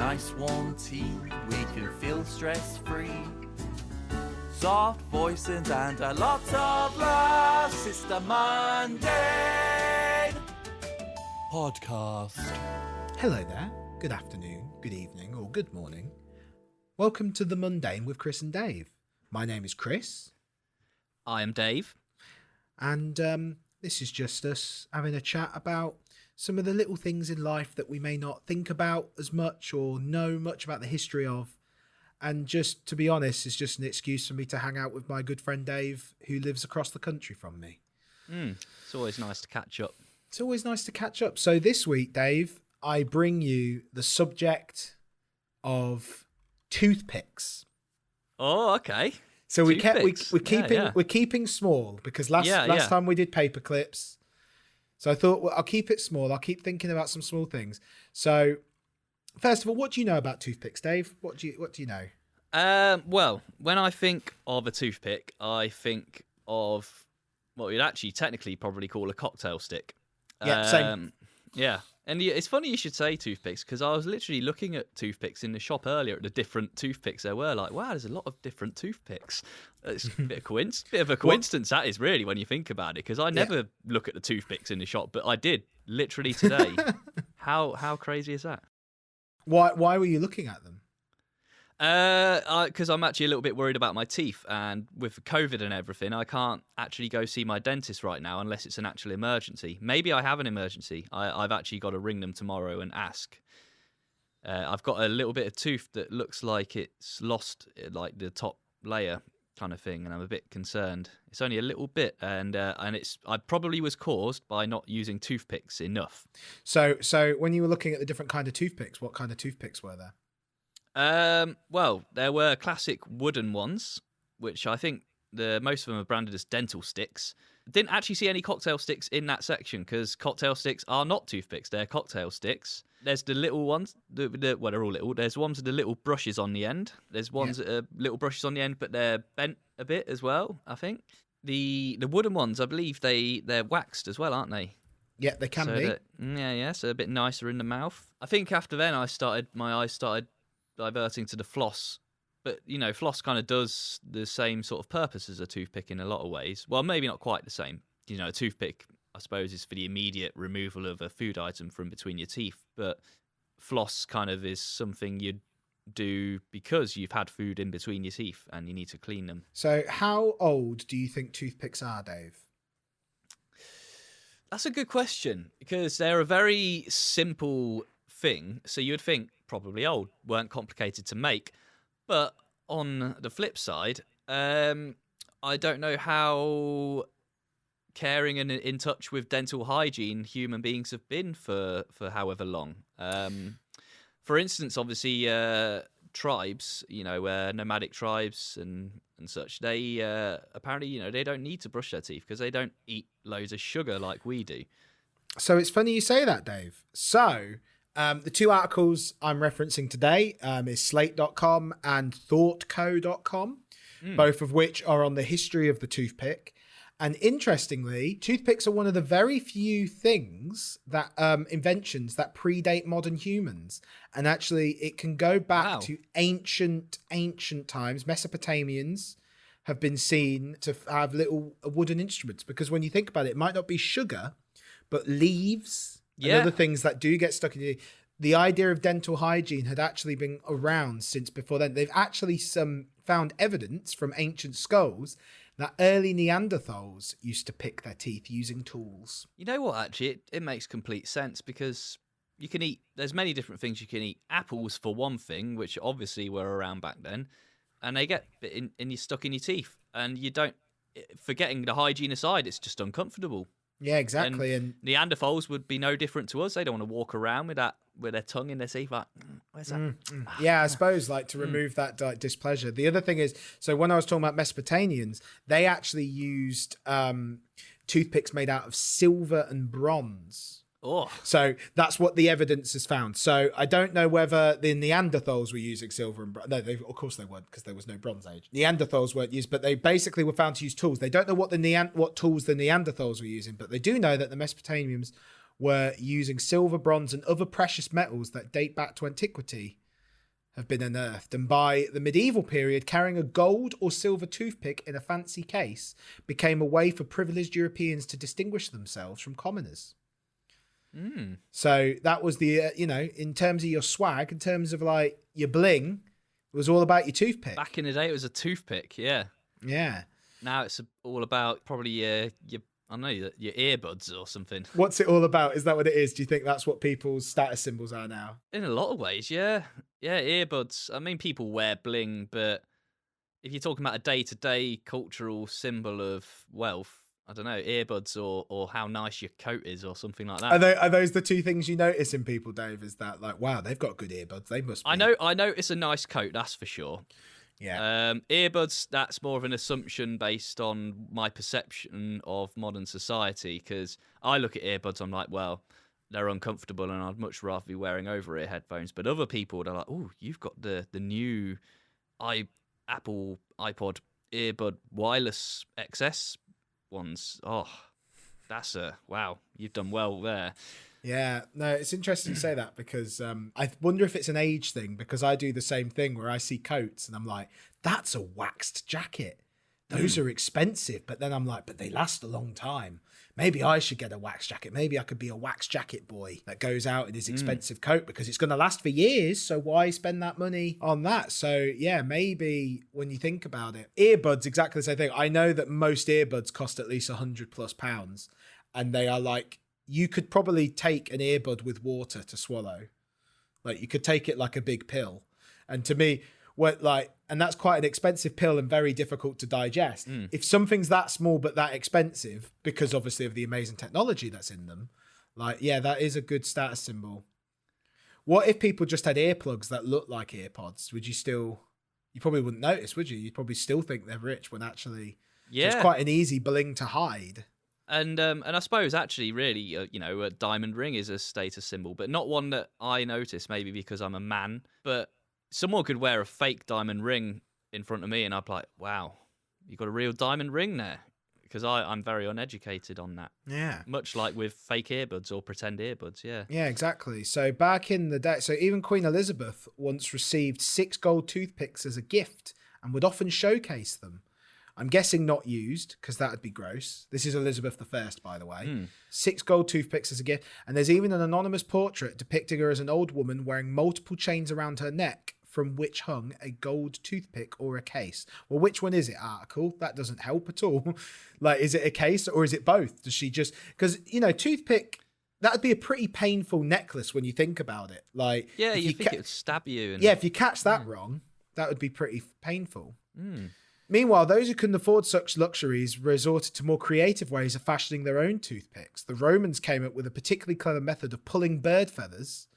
nice warm tea, we can feel stress-free. Soft voices and a lot of laughs, it's the Mundane Podcast. Hello there, good afternoon, good evening, or good morning. Welcome to The Mundane with Chris and Dave. My name is Chris. I am Dave. And this is just us having a chat about some of the little things in life that we may not think about as much or know much about the history of. And just to be honest, it's just an excuse for me to hang out with my good friend Dave, who lives across the country from me. It's always nice to catch up. It's always nice to catch up. So this week, Dave, I bring you the subject of toothpicks. Oh, okay. So we're keeping small because last time we did paper clips. So I thought, well, I'll keep it small. I'll keep thinking about some small things. So first of all, what do you know about toothpicks, Dave? What do you know? Well, when I think of a toothpick, I think of what we'd actually technically probably call a cocktail stick. Yeah, same. Yeah. And it's funny you should say toothpicks because I was literally looking at toothpicks in the shop earlier at the different toothpicks there were. Like, wow, there's a lot of different toothpicks. It's a bit of a coincidence that is really when you think about it because I never look at the toothpicks in the shop, but I did literally today. How crazy is that? Why were you looking at them? Because I'm actually a little bit worried about my teeth, and with COVID and everything, I can't actually go see my dentist right now unless it's an actual emergency. Maybe I have an emergency. I've actually got to ring them tomorrow and ask. I've got a little bit of tooth that looks like it's lost, like the top layer kind of thing, and I'm a bit concerned. It's only a little bit, and I probably was caused by not using toothpicks enough. So when you were looking at the different kind of toothpicks, what kind of toothpicks were there? Well, there were classic wooden ones, which I think most of them are branded as dental sticks. Didn't actually see any cocktail sticks in that section because cocktail sticks are not toothpicks; they're cocktail sticks. There's the little ones. Well, they're all little. There's ones with the little brushes on the end. There's ones that are little brushes on the end, but they're bent a bit as well. I think the wooden ones, I believe they're waxed as well, aren't they? Yeah, they can be. Yeah. So a bit nicer in the mouth. I think after then my eyes started diverting to the floss, but floss kind of does the same sort of purpose as a toothpick in a lot of ways. Well, maybe not quite the same. A toothpick, I suppose, is for the immediate removal of a food item from between your teeth, but floss kind of is something you'd do because you've had food in between your teeth and you need to clean them. So how old do you think toothpicks are, Dave? That's a good question because they're a very simple thing, so you'd think probably old, weren't complicated to make. But on the flip side, I don't know how caring and in touch with dental hygiene human beings have been for however long. For instance, obviously, tribes, nomadic tribes and such, they apparently, they don't need to brush their teeth because they don't eat loads of sugar like we do. So it's funny you say that, Dave. So the two articles I'm referencing today is slate.com and thoughtco.com, both of which are on the history of the toothpick. And interestingly, toothpicks are one of the very few things that inventions that predate modern humans. And actually, it can go back to ancient times. Mesopotamians have been seen to have little wooden instruments because when you think about it, it might not be sugar, but leaves and other things that do get stuck in you. The idea of dental hygiene had actually been around since before then. They've actually found evidence from ancient skulls that early Neanderthals used to pick their teeth using tools. You know what, actually, it makes complete sense because you can eat, there's many different things you can eat. Apples, for one thing, which obviously were around back then, and they get stuck in your teeth. And you don't, forgetting the hygiene aside, it's just uncomfortable. Yeah, exactly. And Neanderthals would be no different to us. They don't want to walk around with their tongue in their teeth like, where's that? Yeah, I suppose, like, to remove that displeasure. The other thing is, so when I was talking about Mesopotamians, they actually used toothpicks made out of silver and bronze. Oh. So that's what the evidence has found. So I don't know whether the Neanderthals were using silver and bronze. No, of course they weren't, because there was no Bronze Age. Neanderthals weren't used, but they basically were found to use tools. They don't know what tools the Neanderthals were using, but they do know that the Mesopotamians were using silver, bronze, and other precious metals that date back to antiquity. have been unearthed. And by the medieval period, carrying a gold or silver toothpick in a fancy case became a way for privileged Europeans to distinguish themselves from commoners. So that was the, in terms of your swag, in terms of like your bling, it was all about your toothpick. Back in the day, it was a toothpick, yeah. Yeah. Now it's all about probably your I don't know, your earbuds or something. What's it all about? Is that what it is? Do you think that's what people's status symbols are now? In a lot of ways, yeah. Yeah, earbuds. I mean, people wear bling, but if you're talking about a day-to-day cultural symbol of wealth, I don't know, earbuds or how nice your coat is or something like that. Are those the two things you notice in people, Dave? Is that like, wow, they've got good earbuds. They must be. I know it's a nice coat, that's for sure. Yeah. Earbuds, that's more of an assumption based on my perception of modern society, because I look at earbuds, I'm like, well, they're uncomfortable and I'd much rather be wearing over-ear headphones. But other people, they're like, oh, you've got the new Apple iPod earbud wireless XS ones. Oh, wow, you've done well there. Yeah, no, it's interesting to say that because I wonder if it's an age thing, because I do the same thing where I see coats and I'm like, that's a waxed jacket. Those are expensive. But then I'm like, but they last a long time. Maybe I should get a wax jacket. Maybe I could be a wax jacket boy that goes out in his expensive coat because it's going to last for years. So why spend that money on that? So yeah, maybe when you think about it, earbuds, exactly the same thing. I know that most earbuds cost at least £100+ and they are like, you could probably take an earbud with water to swallow. Like you could take it like a big pill. And to me, and that's quite an expensive pill and very difficult to digest. If something's that small but that expensive, because obviously of the amazing technology that's in them, like, yeah, that is a good status symbol. What if people just had earplugs that look like earpods? You probably wouldn't notice, would you? You'd probably still think they're rich when actually it's quite an easy bling to hide. And I suppose actually, really, a diamond ring is a status symbol, but not one that I notice. Maybe because I'm a man, but someone could wear a fake diamond ring in front of me, and I'd be like, "Wow, you got a real diamond ring there." Because I'm very uneducated on that. Yeah, much like with fake earbuds or pretend earbuds. Yeah, exactly. So back in the day, so even Queen Elizabeth once received 6 gold toothpicks as a gift and would often showcase them. I'm guessing not used, because that would be gross. This is Elizabeth I, by the way. 6 gold toothpicks as a gift. And there's even an anonymous portrait depicting her as an old woman wearing multiple chains around her neck, from which hung a gold toothpick or a case. Well, which one is it, article? That doesn't help at all. Like, is it a case or is it both? Does she just... Because, toothpick... That would be a pretty painful necklace when you think about it. Like, yeah, you think it would stab you. Yeah, if you catch that wrong, that would be pretty painful. Meanwhile, those who couldn't afford such luxuries resorted to more creative ways of fashioning their own toothpicks. The Romans came up with a particularly clever method of pulling bird feathers,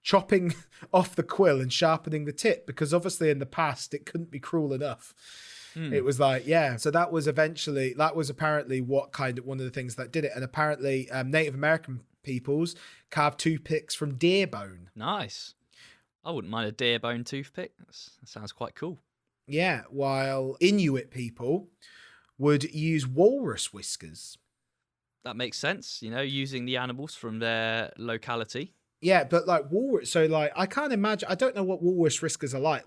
chopping off the quill and sharpening the tip, because obviously in the past it couldn't be cruel enough. It was like, yeah. So that was apparently one of the things that did it. And apparently Native American peoples carved toothpicks from deer bone. Nice. I wouldn't mind a deer bone toothpick. That sounds quite cool. Yeah, while Inuit people would use walrus whiskers. That makes sense, using the animals from their locality. Yeah, but like walrus, so like I can't imagine. I don't know what walrus whiskers are like.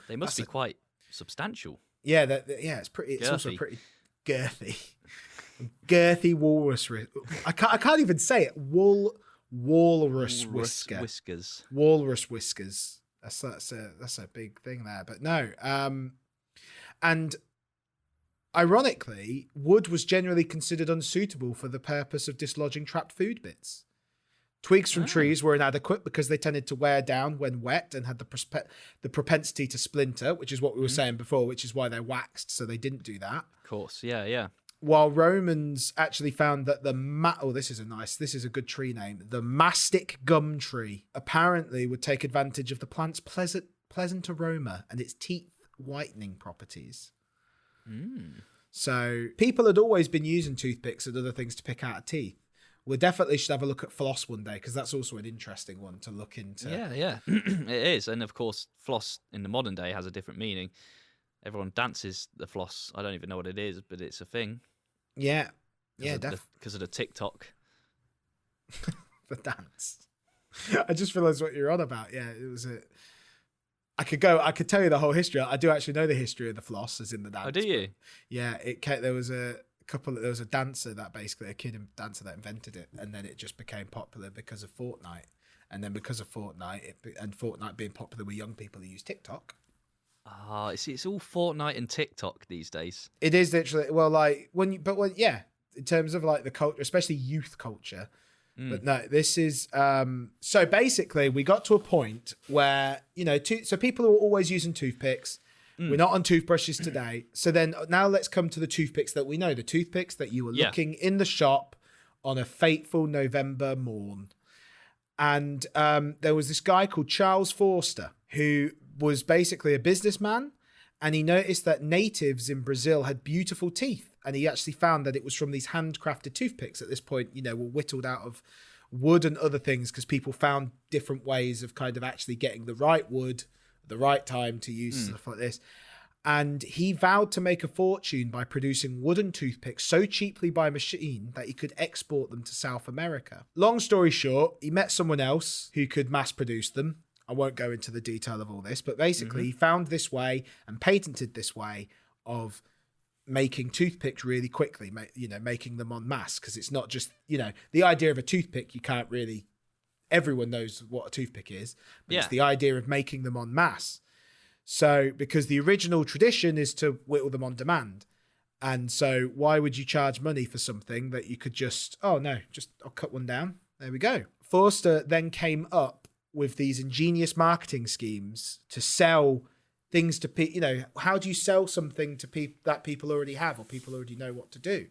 They must be quite substantial. Yeah, it's pretty. It's also pretty girthy. Girthy walrus. I can't even say it. Walrus whiskers. Walrus whiskers. That's a big thing there. But no. And ironically, wood was generally considered unsuitable for the purpose of dislodging trapped food bits. Twigs from trees were inadequate because they tended to wear down when wet and had the propensity to splinter, which is what we were saying before, which is why they're waxed, so they didn't do that. Of course, yeah. While Romans actually found that this is a good tree name, the mastic gum tree apparently would take advantage of the plant's pleasant aroma and its teeth whitening properties. So people had always been using toothpicks and other things to pick out teeth. We definitely should have a look at floss one day, because that's also an interesting one to look into. Yeah. It is. And of course, floss in the modern day has a different meaning. Everyone dances the floss. I don't even know what it is, but it's a thing. Yeah. Definitely. Because of the TikTok. The dance. I just realised what you're on about. Yeah, it was I could tell you the whole history. I do actually know the history of the floss, as in the dance. Oh, do you? Yeah, there was a dancer that basically, a kid dancer that invented it, and then it just became popular because of Fortnite. And then because of Fortnite, and Fortnite being popular with young people who use TikTok. Ah, it's all Fortnite and TikTok these days. It is literally, well, like, yeah, in terms of like the culture, especially youth culture. But no, this is, so basically we got to a point where, so people are always using toothpicks. We're not on toothbrushes today. So then now let's come to the toothpicks that we know, the toothpicks that you were looking in the shop on a fateful November morn. And there was this guy called Charles Forster, who was basically a businessman. And he noticed that natives in Brazil had beautiful teeth. And he actually found that it was from these handcrafted toothpicks at this point, were whittled out of wood and other things, because people found different ways of kind of actually getting the right wood, the right time to use stuff like this. And he vowed to make a fortune by producing wooden toothpicks so cheaply by machine that he could export them to South America. Long story short, he met someone else who could mass produce them. I won't go into the detail of all this, but basically he found this way and patented this way of making toothpicks really quickly, making them en masse, because it's not just, the idea of a toothpick, you can't really, everyone knows what a toothpick is, but it's the idea of making them en masse. So, because the original tradition is to whittle them on demand. And so why would you charge money for something that you could I'll cut one down. There we go. Forster then came up with these ingenious marketing schemes to sell things to people. How do you sell something to people that people already have or people already know what to do?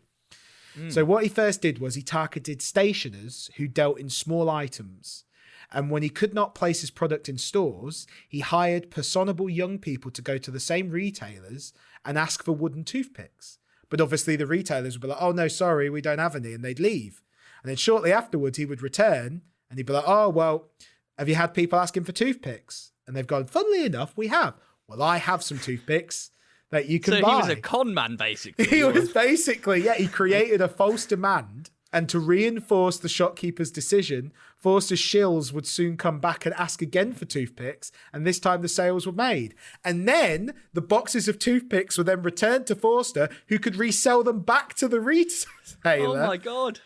So what he first did was he targeted stationers who dealt in small items. And when he could not place his product in stores, he hired personable young people to go to the same retailers and ask for wooden toothpicks. But obviously the retailers would be like, oh, no, sorry, we don't have any. And they'd leave. And then shortly afterwards, he would return and he'd be like, oh, well, have you had people asking for toothpicks? And they've gone, funnily enough, we have. Well, I have some toothpicks that you can buy. So he was a con man, basically. He was basically, he created a false demand. And to reinforce the shopkeeper's decision, Forster's shills would soon come back and ask again for toothpicks, and this time the sales were made. And then the boxes of toothpicks were then returned to Forster, who could resell them back to the retailer. Oh my God.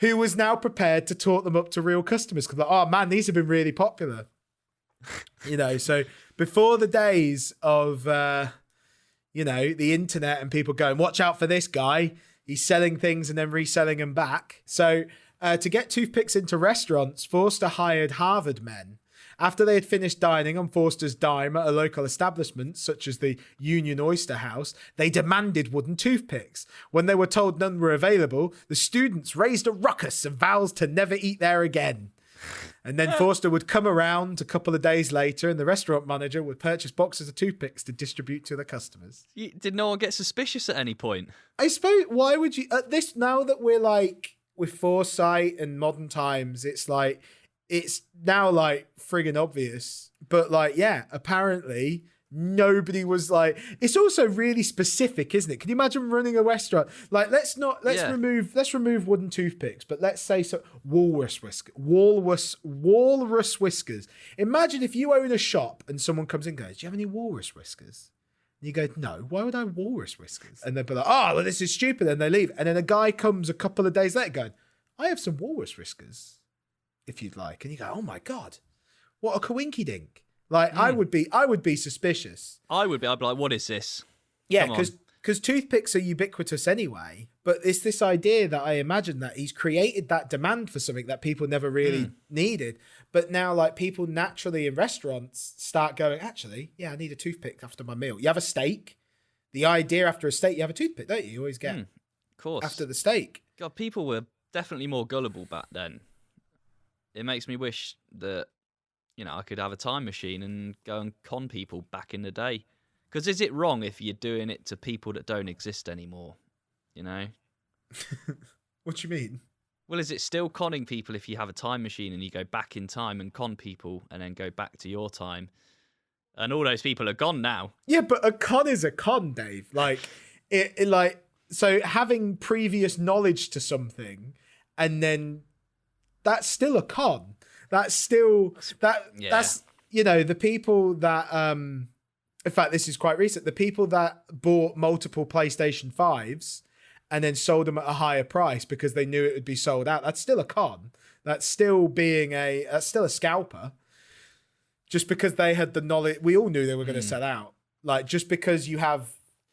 Who was now prepared to talk them up to real customers. Because, oh man, these have been really popular. So before the days of, the internet and people going, watch out for this guy. He's selling things and then reselling them back. So to get toothpicks into restaurants, Forster hired Harvard men. After they had finished dining on Forster's dime at a local establishment, such as the Union Oyster House, they demanded wooden toothpicks. When they were told none were available, the students raised a ruckus and vows to never eat there again. And then Forster would come around a couple of days later and the restaurant manager would purchase boxes of toothpicks to distribute to the customers. Did no one get suspicious at any point? I suppose, why would you, at this, now that we're like, with foresight and modern times, it's now like friggin' obvious. But apparently nobody was like, it's also really specific, isn't it? Can you imagine running a restaurant? Like, let's remove wooden toothpicks, but let's say walrus whiskers. Imagine if you own a shop and someone comes in and goes, do you have any walrus whiskers? And you go, no, why would I have walrus whiskers? And they'd be like, oh, well, this is stupid. And they leave. And then a guy comes a couple of days later going, I have some walrus whiskers, if you'd like. And you go, oh my God, what a coinky dink. Like, I would be suspicious. I'd be like, what is this? Yeah, because toothpicks are ubiquitous anyway. But it's this idea that I imagine that he's created that demand for something that people never really needed. But now, like, people naturally in restaurants start going, actually, yeah, I need a toothpick after my meal. You have a steak. The idea after a steak, you have a toothpick, don't you? You always get of course. After the steak. God, people were definitely more gullible back then. It makes me wish that, I could have a time machine and go and con people back in the day. Because is it wrong if you're doing it to people that don't exist anymore? What do you mean? Well, is it still conning people if you have a time machine and you go back in time and con people and then go back to your time? And all those people are gone now. Yeah, but a con is a con, Dave. Like, so having previous knowledge to something and then that's still a con. That's still, that's, the people that, in fact, this is quite recent, the people that bought multiple PlayStation 5s and then sold them at a higher price because they knew it would be sold out. That's still a con. That's still a scalper. Just because they had the knowledge, we all knew they were going to sell out. Like, just because you have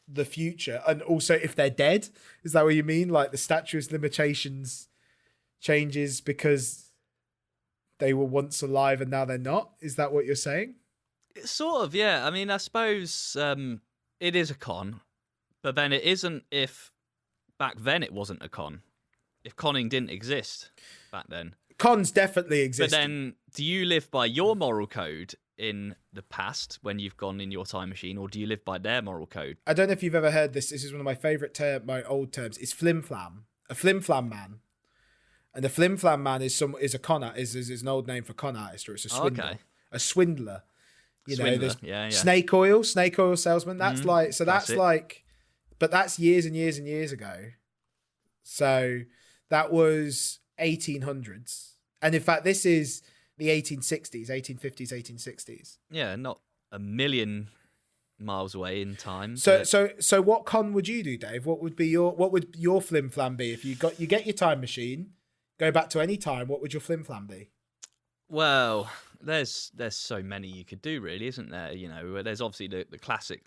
the future, and also if they're dead, is that what you mean? Like the statute of limitations changes because they were once alive and now they're not? Is that what you're saying? Sort of, yeah. I mean, I suppose it is a con, but then it isn't if back then it wasn't a con. If conning didn't exist back then. Cons definitely exist. But then, do you live by your moral code in the past when you've gone in your time machine, or do you live by their moral code? I don't know if you've ever heard this. This is one of my favourite my old terms. It's flim-flam. A flim-flam man. And a flim-flam man is a con artist, is an old name for con artist, or it's a swindler. Okay. A swindler. Swindler. There's snake oil salesman. That's but that's years and years and years ago. So that was 1800s. And in fact, this is the 1860s, 1850s, 1860s. Yeah, not a million miles away in time. So what con would you do, Dave? What would your flim flam be if you get your time machine, go back to any time? What would your flim flam be? Well, there's so many you could do, really, isn't there? There's obviously the classic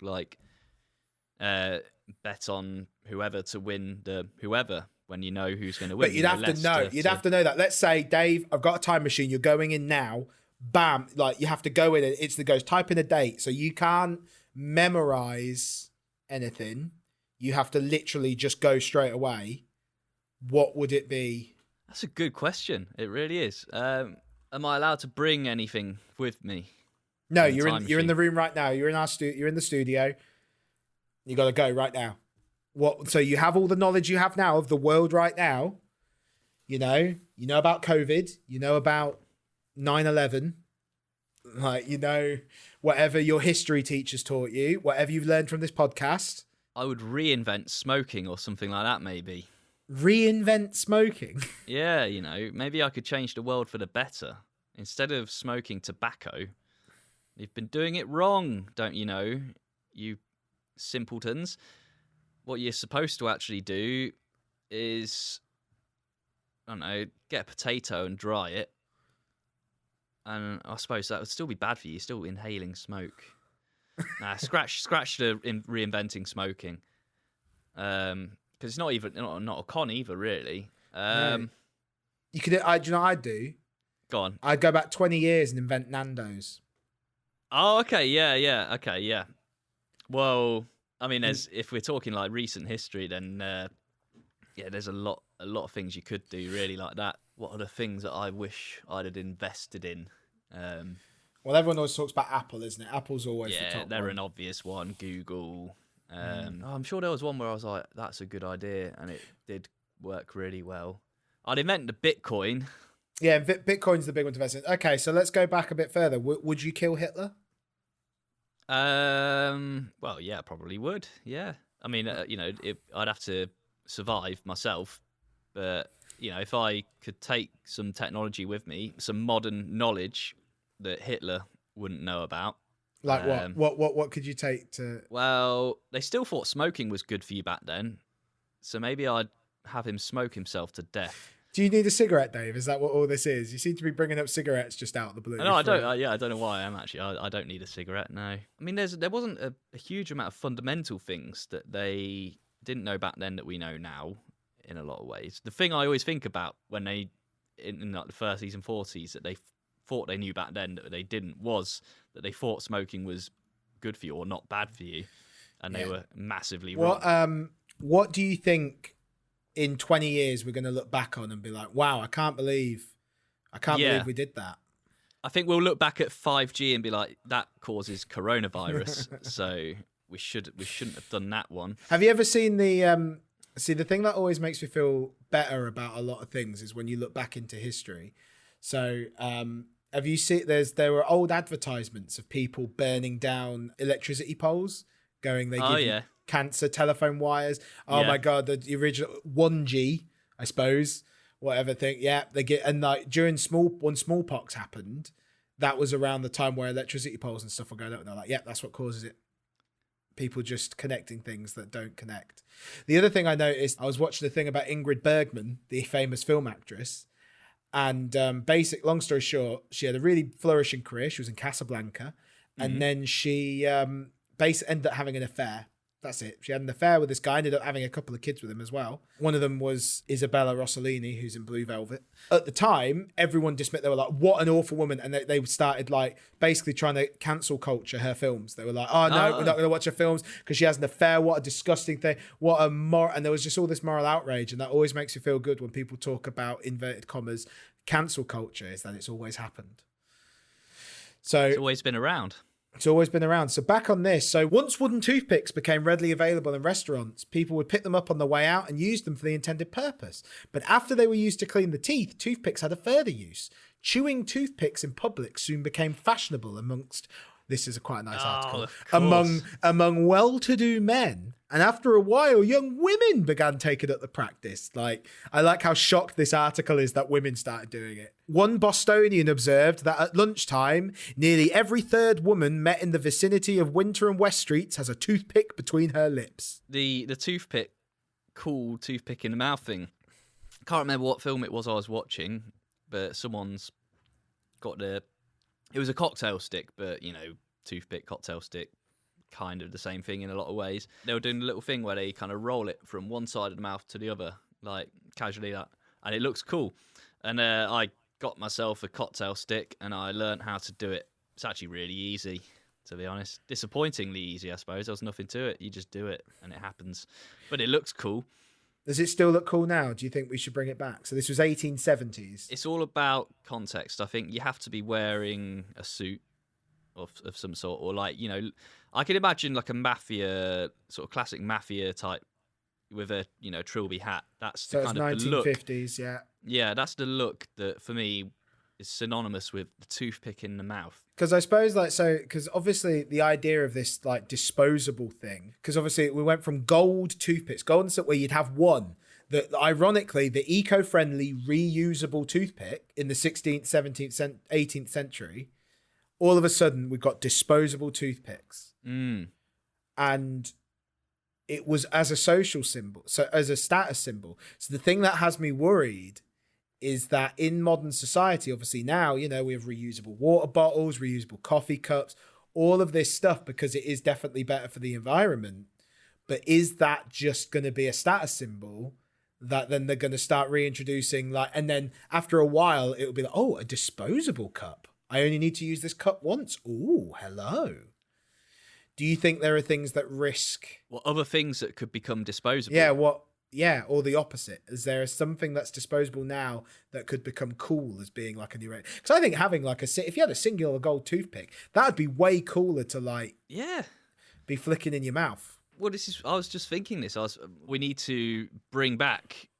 bet on whoever to win the whoever when you know who's going to win. But you'd have to know. You'd have to know that. Let's say, Dave, I've got a time machine. You're going in now. Bam! Like you have to go in. It goes. Type in a date, so you can't memorize anything. You have to literally just go straight away. What would it be? That's a good question. It really is. Am I allowed to bring anything with me? No, you're in the room right now. You're in the studio. You got to go right now. What? So you have all the knowledge you have now of the world right now. You know about COVID. You know about 9/11. Whatever your history teachers taught you, whatever you've learned from this podcast. I would reinvent smoking or something like that, maybe. Reinvent smoking? Yeah, maybe I could change the world for the better. Instead of smoking tobacco, you've been doing it wrong, don't you know, you simpletons. What you're supposed to actually do is, I don't know, get a potato and dry it. And I suppose that would still be bad for you, still inhaling smoke. Nah, scratch the reinventing smoking. Because it's not a con either, really. No. You could. Do you know what I'd do? Go on. I'd go back 20 years and invent Nando's. Oh, okay, yeah, okay, yeah. Well, I mean, if we're talking like recent history, then there's a lot of things you could do really like that. What are the things that I wish I'd had invested in? Well, everyone always talks about Apple, isn't it? Apple's always the top one. Yeah, they're an obvious one. Google. I'm sure there was one where I was like, that's a good idea, and it did work really well. I'd invent the Bitcoin. Yeah, Bitcoin's the big one to invest in. Okay, so let's go back a bit further. Would you kill Hitler? Well, yeah, probably would. Yeah. I mean, I'd have to survive myself, but if I could take some technology with me, some modern knowledge that Hitler wouldn't know about. Like what could you take to? Well, they still thought smoking was good for you back then, so maybe I'd have him smoke himself to death. Do you need a cigarette, Dave? Is that what all this is? You seem to be bringing up cigarettes just out of the blue. No, I don't. I don't know why I am actually. I don't need a cigarette. No. I mean, there wasn't a huge amount of fundamental things that they didn't know back then that we know now. In a lot of ways, the thing I always think about when they in like the 30s and 40s that they thought they knew back then that they didn't was that they thought smoking was good for you or not bad for you, and they were massively wrong. What do you think in 20 years we're going to look back on and be like, wow, I can't believe we did that? I think we'll look back at 5G and be like, that causes coronavirus, so we shouldn't have done that one. Have you ever seen the the thing that always makes me feel better about a lot of things is when you look back into history. So have you seen there were old advertisements of people burning down electricity poles, going they give you cancer, telephone wires. Oh my God, the original 1G, I suppose, whatever thing. Yeah, they get, and like when smallpox happened, that was around the time where electricity poles and stuff were going up, and they're like, yeah, that's what causes it. People just connecting things that don't connect. The other thing I noticed, I was watching a thing about Ingrid Bergman, the famous film actress, and long story short, she had a really flourishing career. She was in Casablanca, and then she basically ended up having an affair. That's it. She had an affair with this guy, ended up having a couple of kids with him as well. One of them was Isabella Rossellini, who's in Blue Velvet. At the time, everyone dismissed, they were like, what an awful woman. And they started like basically trying to cancel culture her films. They were like, oh no, we're not going to watch her films because she has an affair. What a disgusting thing. And there was just all this moral outrage. And that always makes you feel good when people talk about, inverted commas, cancel culture, is that it's always happened. So it's always been around. It's always been around. So back on this. So once wooden toothpicks became readily available in restaurants, people would pick them up on the way out and use them for the intended purpose. But after they were used to clean the teeth, toothpicks had a further use. Chewing toothpicks in public soon became fashionable amongst, this is quite a nice article, among well-to-do men. And after a while, young women began taking up the practice. Like, I like how shocked this article is that women started doing it. One Bostonian observed that at lunchtime, nearly every third woman met in the vicinity of Winter and West Streets has a toothpick between her lips. The toothpick, cool toothpick in the mouth thing. Can't remember what film it was I was watching, but someone's got it was a cocktail stick, but, you know, toothpick, cocktail stick, kind of the same thing in a lot of ways. They were doing a little thing where they kind of roll it from one side of the mouth to the other, like casually that, and it looks cool. And I got myself a cocktail stick and I learned how to do it. It's actually really easy, to be honest. Disappointingly easy, I suppose. There was nothing to it. You just do it and it happens. But it looks cool. Does it still look cool now? Do you think we should bring it back? So this was 1870s. It's all about context. I think you have to be wearing a suit of some sort, or like, you know, I can imagine like a mafia, sort of classic mafia type with a, you know, trilby hat. That's so the kind of the look. 1950s, yeah. Yeah, that's the look that for me is synonymous with the toothpick in the mouth. Because I suppose because obviously the idea of this like disposable thing, because obviously we went from gold toothpicks, golden stuff where you'd have one, that ironically the eco-friendly reusable toothpick in the 16th, 17th, 18th century, all of a sudden we've got disposable toothpicks. And it was as a social symbol, so as a status symbol. So the thing that has me worried is that in modern society, obviously now, you know, we have reusable water bottles, reusable coffee cups, all of this stuff, because it is definitely better for the environment. But is that just going to be a status symbol that then they're going to start reintroducing, like, and then after a while, it will be like, oh, a disposable cup. I only need to use this cup once. Ooh, hello. Do you think there are things that risk... Well, other things that could become disposable? Yeah, or the opposite. Is there something that's disposable now that could become cool as being like a new... Because I think having like if you had a singular gold toothpick, that would be way cooler to like... Yeah. Be flicking in your mouth. Well, I was just thinking this. We need to bring back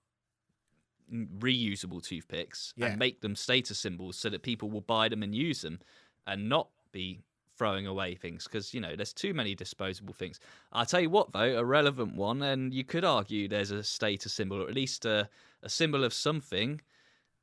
reusable toothpicks and make them status symbols so that people will buy them and use them and not be throwing away things, because, you know, there's too many disposable things. I'll tell you what, though, a relevant one, and you could argue there's a status symbol, or at least a symbol of something,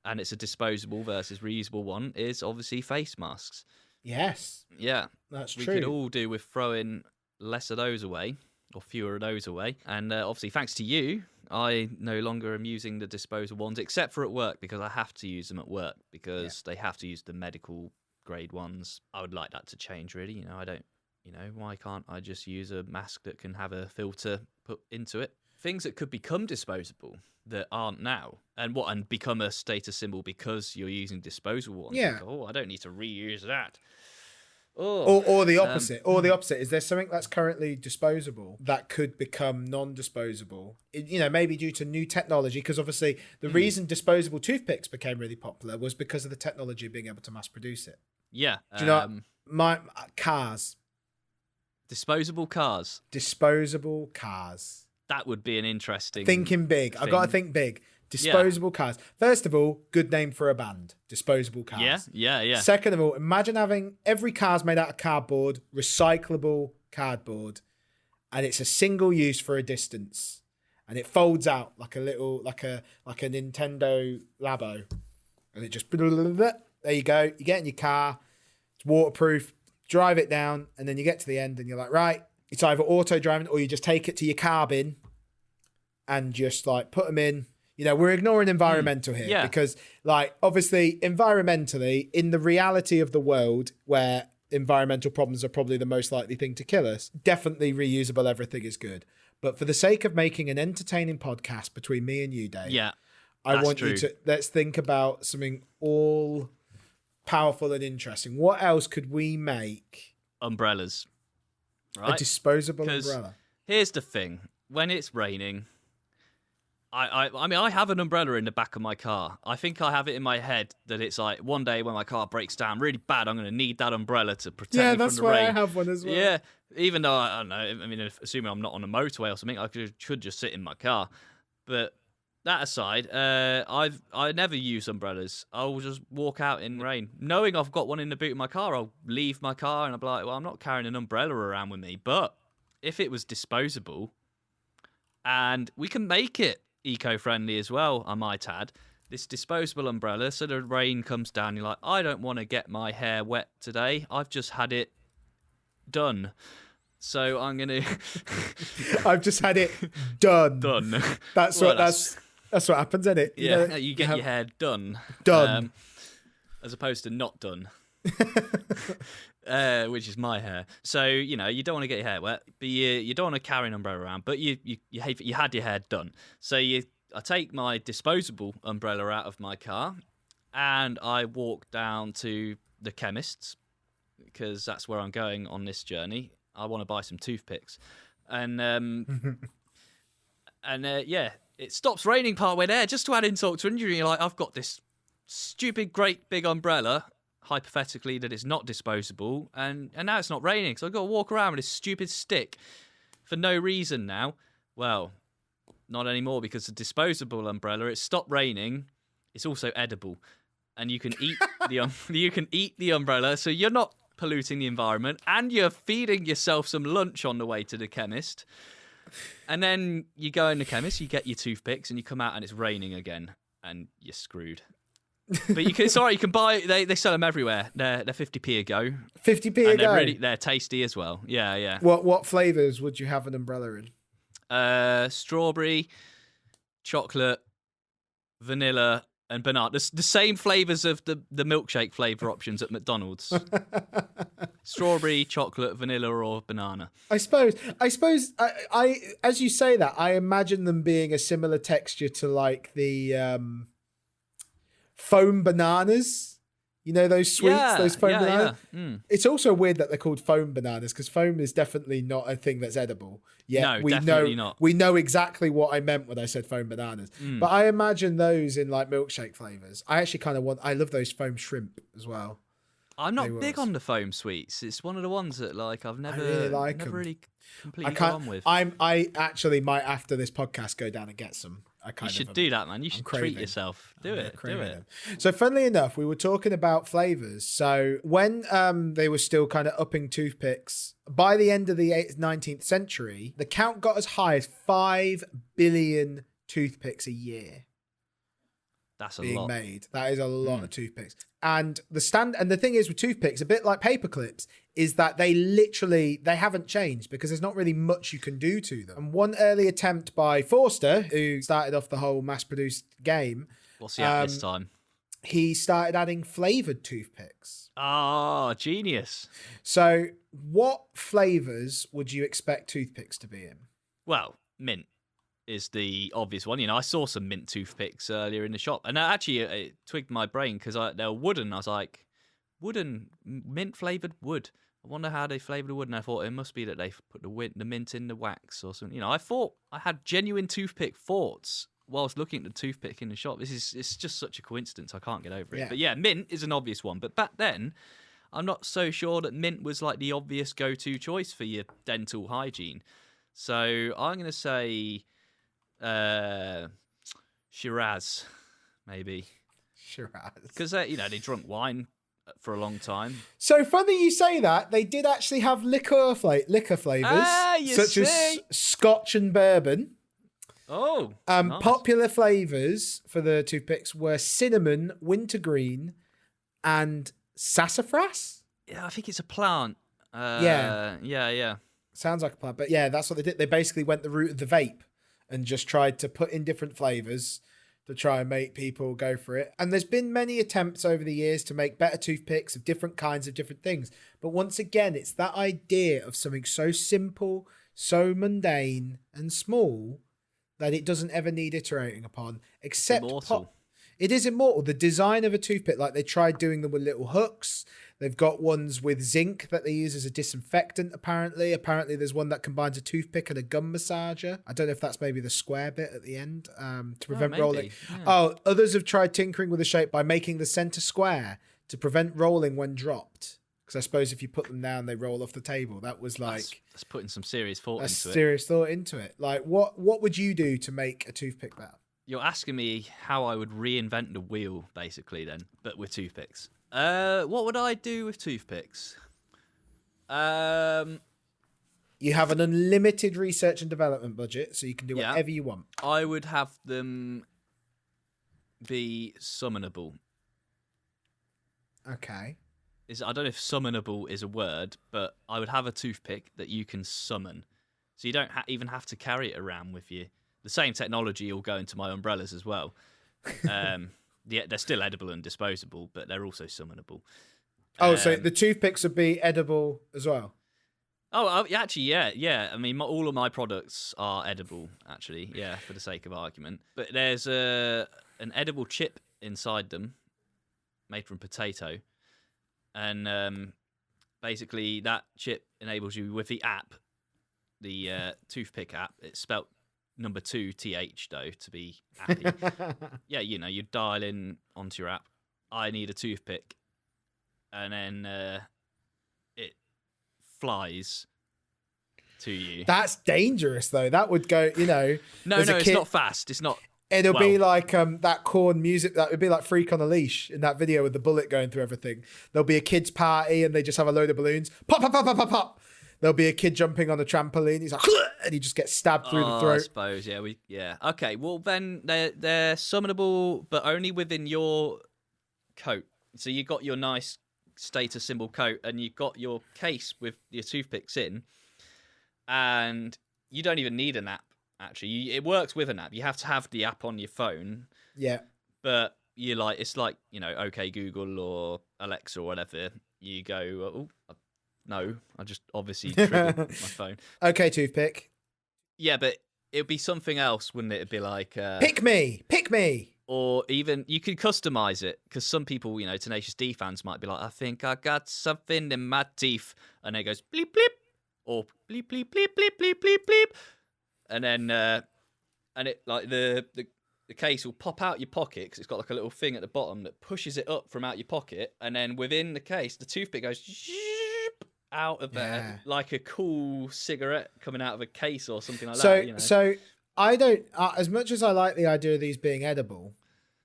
and it's a disposable versus reusable one, is obviously face masks. Yes. Yeah. That's we true. We could all do with throwing less of those away, or fewer of those away. And obviously, thanks to you, I no longer am using the disposable ones, except for at work, because I have to use them at work, because they have to use the medical grade ones. I would like that to change, really. You know, why can't I just use a mask that can have a filter put into it? Things that could become disposable that aren't now, and become a status symbol because you're using disposable ones. Yeah. Like, oh, I don't need to reuse that. Oh. Or the opposite. Or the opposite. Is there something that's currently disposable that could become non-disposable? You know, maybe due to new technology, because obviously the reason disposable toothpicks became really popular was because of the technology of being able to mass produce it. Yeah. Do you know my cars? Disposable cars. Disposable cars. That would be an interesting thinking big. I've got to think big. Disposable cars. First of all, good name for a band. Disposable cars. Yeah. Second of all, imagine having every car's made out of cardboard, recyclable cardboard, and it's a single use for a distance, and it folds out like a little, like a Nintendo Labo, and it just there you go. You get in your car, It's waterproof. Drive it down, and then you get to the end, and you're like, right, it's either auto driving or you just take it to your car bin and just like put them in. You know, we're ignoring environmental here because, like, obviously, environmentally, in the reality of the world where environmental problems are probably the most likely thing to kill us, definitely reusable everything is good. But for the sake of making an entertaining podcast between me and you, Dave, I want you to let's think about something all powerful and interesting. What else could we make? Umbrellas. Right? A disposable umbrella. Here's the thing: when it's raining. I mean, I have an umbrella in the back of my car. I think I have it in my head that it's like one day when my car breaks down really bad, I'm going to need that umbrella to protect me from the rain. Yeah, that's why I have one as well. Yeah, even though, I don't know, I mean, assuming I'm not on a motorway or something, I could just sit in my car. But that aside, I never use umbrellas. I'll just walk out in rain. Knowing I've got one in the boot of my car, I'll leave my car and I'll be like, well, I'm not carrying an umbrella around with me. But if it was disposable, and we can make it eco-friendly as well, I might add, this disposable umbrella, so the rain comes down, you're like, I don't want to get my hair wet today, I've just had it done, so I'm gonna I've just had it done. That's what happens, isn't it? You get your hair done as opposed to not done. Which is my hair. So, you know, you don't want to get your hair wet, but you don't want to carry an umbrella around, but you had your hair done. So I take my disposable umbrella out of my car and I walk down to the chemist's because that's where I'm going on this journey. I want to buy some toothpicks. And it stops raining partway there, just to add insult to injury. You're like, I've got this stupid great big umbrella, hypothetically, that it's not disposable, and now it's not raining, so I've got to walk around with this stupid stick for no reason now. Well, not anymore, because the disposable umbrella, it stopped raining, it's also edible, and you can eat the umbrella, so you're not polluting the environment, and you're feeding yourself some lunch on the way to the chemist. And then you go in the chemist, you get your toothpicks, and you come out and it's raining again, and you're screwed. But you can buy. They sell them everywhere. They're 50p a go. 50p a go. They're tasty as well. Yeah. What flavors would you have an umbrella in? Strawberry, chocolate, vanilla, and banana. The same flavors of the milkshake flavor options at McDonald's. Strawberry, chocolate, vanilla, or banana. I suppose. I as you say that, I imagine them being a similar texture to like the foam bananas, you know, those sweets, those foam bananas. It's also weird that they're called foam bananas, because foam is definitely not a thing that's edible. Yeah, no, definitely not. We know exactly what I meant when I said foam bananas. But I imagine those in like milkshake flavors. I actually kind of I love those foam shrimp as well. I'm not big on the foam sweets. It's one of the ones that like I've never really completely got on with. I actually might, after this podcast, go down and get some. You should do that, man. You should treat yourself. Do it. So, funnily enough, we were talking about flavors. So, when they were still kind of upping toothpicks, by the end of the 19th century, the count got as high as 5 billion toothpicks a year. That's a being lot. made. That is a lot of toothpicks. And the thing is with toothpicks, a bit like paper clips, is that they haven't changed because there's not really much you can do to them. And one early attempt by Forster, who started off the whole mass-produced game. What's he at this time? He started adding flavored toothpicks. Oh, genius. So what flavors would you expect toothpicks to be in? Well, mint is the obvious one. You know, I saw some mint toothpicks earlier in the shop, and actually it twigged my brain because they were wooden. I was like, wooden, mint flavored wood. I wonder how they flavored the wood, and I thought it must be that they put the mint in the wax or something. You know, I thought I had genuine toothpick thoughts whilst looking at the toothpick in the shop. It's just such a coincidence. I can't get over it. Yeah. But yeah, mint is an obvious one. But back then, I'm not so sure that mint was like the obvious go-to choice for your dental hygiene. So I'm going to say Shiraz, maybe. Shiraz. Because they drunk wine for a long time. So funny you say that. They did actually have liquor flavors, such as Scotch and bourbon. Oh, nice. Popular flavors for the toothpicks were cinnamon, wintergreen, and sassafras. Yeah, I think it's a plant. Yeah. Yeah. Sounds like a plant, but yeah, that's what they did. They basically went the route of the vape and just tried to put in different flavors to try and make people go for it. And there's been many attempts over the years to make better toothpicks of different kinds of different things. But once again, it's that idea of something so simple, so mundane and small that it doesn't ever need iterating upon, except it is immortal. The design of a toothpick, like they tried doing them with little hooks. They've got ones with zinc that they use as a disinfectant, apparently. Apparently, there's one that combines a toothpick and a gum massager. I don't know if that's maybe the square bit at the end to prevent rolling. Yeah. Oh, others have tried tinkering with the shape by making the center square to prevent rolling when dropped. Because I suppose if you put them down, they roll off the table. That was like... That's putting some serious thought into it. Serious thought into it. Like, what would you do to make a toothpick better? You're asking me how I would reinvent the wheel, basically, then, but with toothpicks. What would I do with toothpicks? You have an unlimited research and development budget, so you can do whatever you want. I would have them be summonable. Okay. I don't know if summonable is a word, but I would have a toothpick that you can summon. So you don't even have to carry it around with you. The same technology will go into my umbrellas as well. They're still edible and disposable, but they're also summonable. So the toothpicks would be edible as well? Oh, actually, yeah. I mean, all of my products are edible, actually, yeah, for the sake of argument. But there's an edible chip inside them, made from potato. And basically that chip enables you with the app, the toothpick app. It's spelt number 2 TH though to be happy. Yeah, you dial in onto your app. I need a toothpick, and then it flies to you. That's dangerous though. That would go, No, it's not fast. It's not. It'll be like that corn music. That would be like Freak on a Leash in that video with the bullet going through everything. There'll be a kid's party and they just have a load of balloons. Pop, pop, pop, pop, pop, pop. There'll be a kid jumping on a trampoline. He's like, and he just gets stabbed through the throat. I suppose, yeah. Okay, well then they're summonable, but only within your coat. So you got your nice status symbol coat, and you've got your case with your toothpicks in, and you don't even need an app. Actually, it works with an app. You have to have the app on your phone. Yeah. But it's like OK Google or Alexa or whatever. You go, no, I just obviously triggered my phone. Okay, toothpick. Yeah, but it'd be something else, wouldn't it? It'd be like pick me. Or even you could customize it, because some people, Tenacious D fans might be like, I think I got something in my teeth, and it goes bleep bleep, or bleep bleep bleep bleep bleep bleep bleep. And then, and it like the case will pop out your pocket, because it's got like a little thing at the bottom that pushes it up from out your pocket, and then within the case, the toothpick goes out of there like a cool cigarette coming out of a case or something like that. So I don't, as much as I like the idea of these being edible.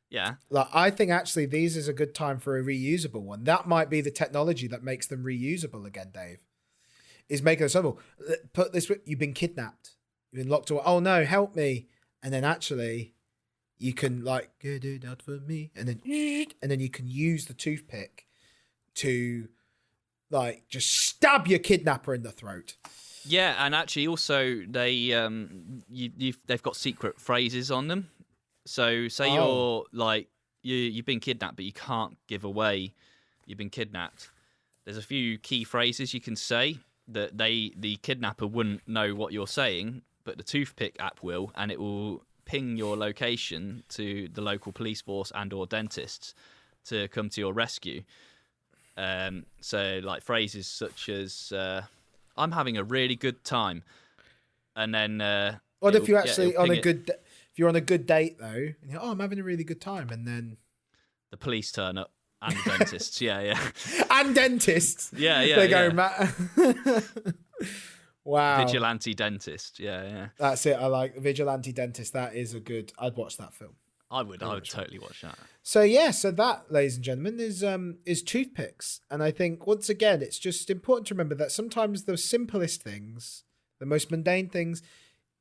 Yeah. Like I think actually these is a good time for a reusable one. That might be the technology that makes them reusable again, Dave. Is making them simple. Put this, you've been kidnapped. You've been locked away. Oh no, help me. And then actually you can like, go do that for me. And then you can use the toothpick to like just stab your kidnapper in the throat. Yeah, and actually also they've got secret phrases on them. So say you're like you've been kidnapped, but you can't give away you've been kidnapped. There's a few key phrases you can say that the kidnapper wouldn't know what you're saying, but the toothpick app will, and it will ping your location to the local police force and or dentists to come to your rescue. So like phrases such as I'm having a really good time, and then what if you actually if you're on a good date though, and you're, I'm having a really good time, and then the police turn up and the dentists, and dentists, they go, Matt. Wow, vigilante dentist, that's it. I like vigilante dentist. That is a good. I'd watch that film. I would totally watch that. So so that, ladies and gentlemen, is toothpicks. And I think once again, it's just important to remember that sometimes the simplest things, the most mundane things,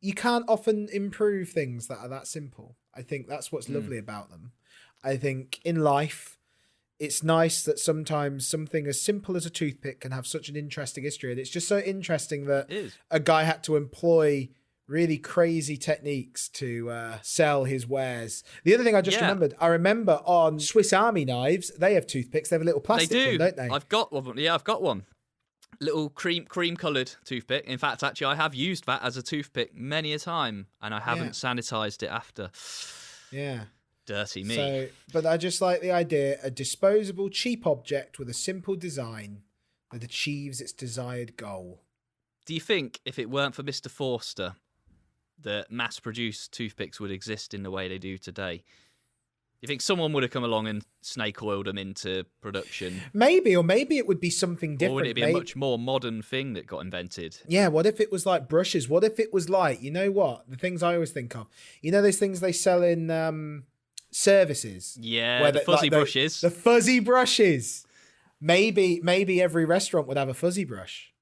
you can't often improve things that are that simple. I think that's what's lovely about them. I think in life, it's nice that sometimes something as simple as a toothpick can have such an interesting history. And it's just so interesting that a guy had to employ really crazy techniques to sell his wares. The other thing I just remembered, I remember on Swiss Army knives, they have toothpicks. They have a little plastic one, don't they? I've got one. Yeah, I've got one. Little cream coloured toothpick. In fact, actually, I have used that as a toothpick many a time, and I haven't sanitised it after. Yeah. Dirty me. So, but I just like the idea, a disposable, cheap object with a simple design that achieves its desired goal. Do you think if it weren't for Mr. Forster, that mass-produced toothpicks would exist in the way they do today? You think someone would have come along and snake oiled them into production? Maybe, or maybe it would be something different. Or would it be a much more modern thing that got invented? Yeah, what if it was like brushes? What if it was like, you know what? The things I always think of. You know those things they sell in services? Yeah, where the fuzzy brushes. The fuzzy brushes. Maybe every restaurant would have a fuzzy brush.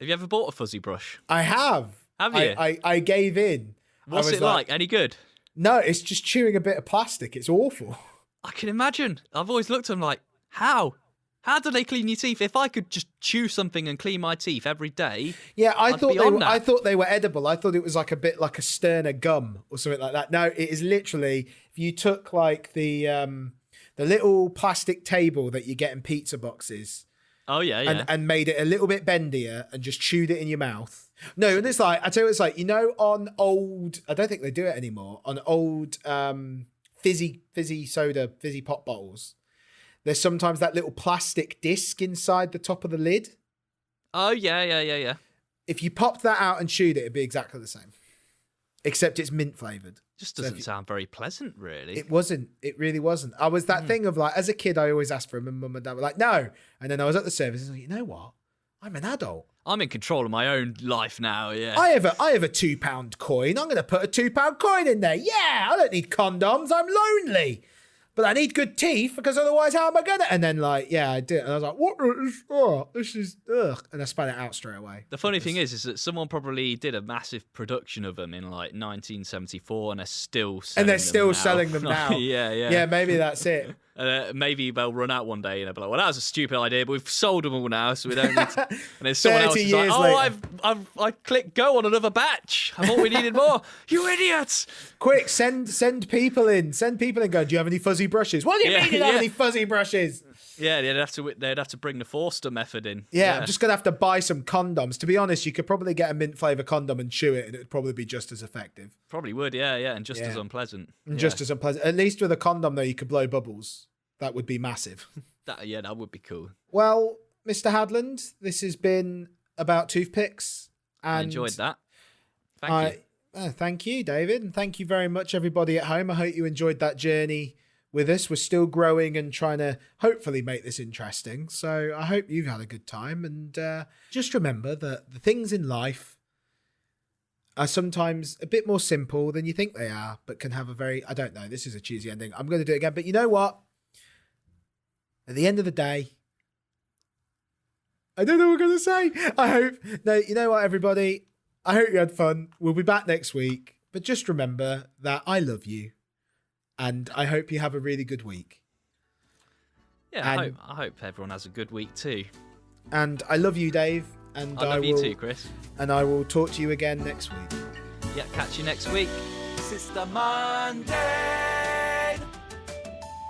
Have you ever bought a fuzzy brush? I have. Have you? I gave in. What's it like? Any good? No, it's just chewing a bit of plastic. It's awful. I can imagine. I've always looked at them like, how? How do they clean your teeth? If I could just chew something and clean my teeth every day, yeah, I thought they were edible. I thought it was like a bit like a sterner gum or something like that. No, it is literally, if you took like the little plastic table that you get in pizza boxes. Oh yeah. And made it a little bit bendier and just chewed it in your mouth. No, and it's like, I tell you what it's like, you know, on old, I don't think they do it anymore, on old fizzy soda, fizzy pop bottles, there's sometimes that little plastic disc inside the top of the lid. Oh yeah. If you popped that out and chewed it, it'd be exactly the same. Except it's mint flavoured. Just doesn't sound very pleasant, really. It wasn't. It really wasn't. I was that thing of like, as a kid, I always asked for them, and mum and dad were like, no. And then I was at the service and I was like, you know what? I'm an adult. I'm in control of my own life now, yeah. I have a £2 coin. I'm going to put a £2 coin in there. Yeah, I don't need condoms. I'm lonely. But I need good teeth because otherwise how am I going to? And then like, yeah, I did. And I was like, what is, this is, ugh. And I spat it out straight away. The funny thing is that someone probably did a massive production of them in like 1974 and they're still selling them now. Yeah. Yeah, maybe that's it. Maybe they'll run out one day and they'll be like, well, that was a stupid idea, but we've sold them all now, so we don't need to... And then someone else is like, I clicked go on another batch. I thought we needed more. You idiots! Quick, send people in. Send people in going, do you have any fuzzy brushes? What do you mean you don't have any fuzzy brushes? Yeah, they'd have to bring the Forster method in. Yeah, I'm just going to have to buy some condoms. To be honest, you could probably get a mint flavour condom and chew it and it would probably be just as effective. Probably would, yeah, and just as unpleasant. Just as unpleasant. At least with a condom, though, you could blow bubbles. That would be massive. That would be cool. Well, Mr. Hadland, this has been about toothpicks. And I enjoyed that. Thank you. Thank you, David. And thank you very much, everybody at home. I hope you enjoyed that journey with us. We're still growing and trying to hopefully make this interesting. So I hope you've had a good time. And just remember that the things in life are sometimes a bit more simple than you think they are, but can have a very, I don't know, this is a cheesy ending. I'm going to do it again. But you know what? At the end of the day, I don't know what I'm going to say. You know what, everybody? I hope you had fun. We'll be back next week. But just remember that I love you. And I hope you have a really good week. Yeah, I hope everyone has a good week too. And I love you, Dave. And I love you too, Chris. And I will talk to you again next week. Yeah, catch you next week. Sister Monday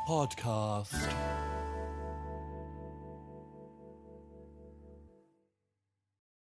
podcast.